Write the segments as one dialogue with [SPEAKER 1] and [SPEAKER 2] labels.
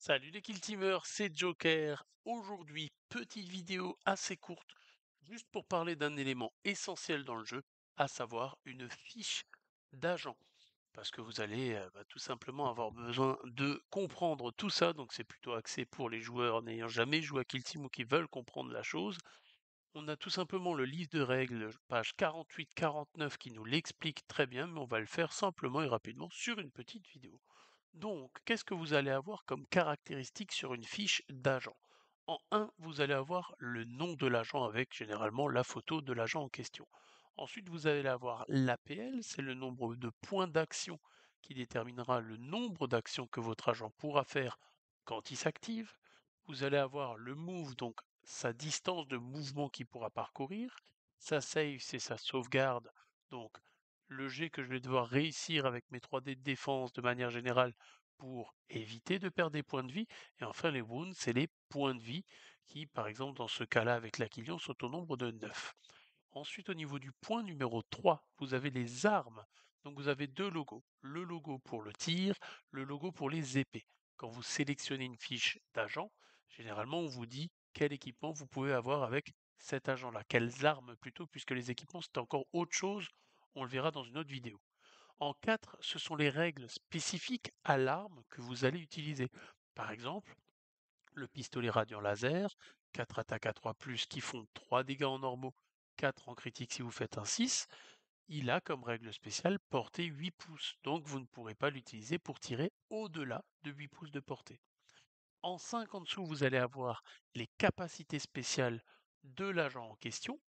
[SPEAKER 1] Salut les Killteamers, c'est Joker. Aujourd'hui, petite vidéo assez courte, juste pour parler d'un élément essentiel dans le jeu, à savoir une fiche d'agent. Parce que vous allez tout simplement avoir besoin de comprendre tout ça, donc c'est plutôt axé pour les joueurs n'ayant jamais joué à Kill Team ou qui veulent comprendre la chose. On a tout simplement le livre de règles, page 48-49, qui nous l'explique très bien, mais on va le faire simplement et rapidement sur une petite vidéo. Donc, qu'est-ce que vous allez avoir comme caractéristique sur une fiche d'agent? En 1, vous allez avoir le nom de l'agent avec généralement la photo de l'agent en question. Ensuite, vous allez avoir l'APL, c'est le nombre de points d'action qui déterminera le nombre d'actions que votre agent pourra faire quand il s'active. Vous allez avoir le move, donc sa distance de mouvement qu'il pourra parcourir. Sa save, c'est sa sauvegarde, donc le jet que je vais devoir réussir avec mes 3 dés de défense de manière générale pour éviter de perdre des points de vie. Et enfin, les wounds, c'est les points de vie qui, par exemple, dans ce cas-là avec l'Aquilion, sont au nombre de 9. Ensuite, au niveau du point numéro 3, vous avez les armes. Donc vous avez 2 logos. Le logo pour le tir, le logo pour les épées. Quand vous sélectionnez une fiche d'agent, généralement on vous dit quel équipement vous pouvez avoir avec cet agent-là. Quelles armes plutôt, puisque les équipements c'est encore autre chose, on le verra dans une autre vidéo. En 4, ce sont les règles spécifiques à l'arme que vous allez utiliser. Par exemple, le pistolet radiant laser, 4 attaques à 3+, qui font 3 dégâts en normaux, 4 en critique si vous faites un 6. Il a comme règle spéciale portée 8 pouces, donc vous ne pourrez pas l'utiliser pour tirer au-delà de 8 pouces de portée. En 5 en dessous, vous allez avoir les capacités spéciales de l'agent en question.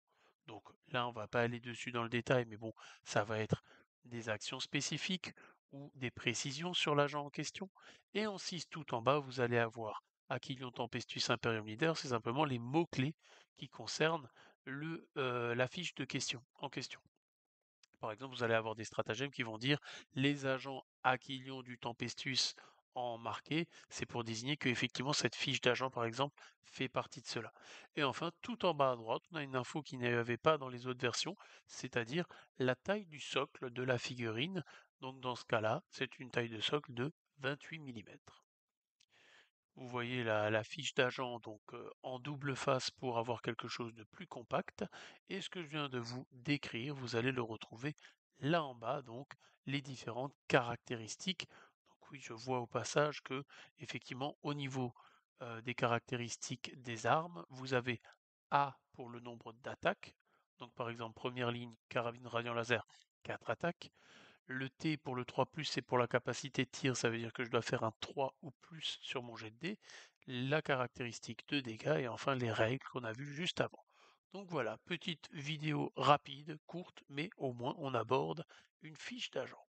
[SPEAKER 1] Donc là, on va pas aller dessus dans le détail, mais bon, ça va être des actions spécifiques ou des précisions sur l'agent en question. Et en 6 tout en bas, vous allez avoir Aquilion Tempestus Imperium Leader, c'est simplement les mots-clés qui concernent la fiche de question en question. Par exemple, vous allez avoir des stratagèmes qui vont dire les agents Aquilion du Tempestus en marqué, c'est pour désigner que effectivement cette fiche d'agent par exemple fait partie de cela. Et enfin, tout en bas à droite, on a une info qui n'y avait pas dans les autres versions, c'est-à-dire la taille du socle de la figurine. Donc dans ce cas-là, c'est une taille de socle de 28 mm. Vous voyez la fiche d'agent donc en double face pour avoir quelque chose de plus compact. Et ce que je viens de vous décrire, vous allez le retrouver là en bas, donc les différentes caractéristiques. Donc oui, je vois au passage que effectivement au niveau des caractéristiques des armes, vous avez A pour le nombre d'attaques. Donc par exemple, première ligne, carabine radiant laser, 4 attaques. Le T pour le 3+, c'est pour la capacité de tir, ça veut dire que je dois faire un 3 ou plus sur mon jet de dés, la caractéristique de dégâts et enfin les règles qu'on a vues juste avant. Donc voilà, petite vidéo rapide, courte, mais au moins on aborde une fiche d'agent.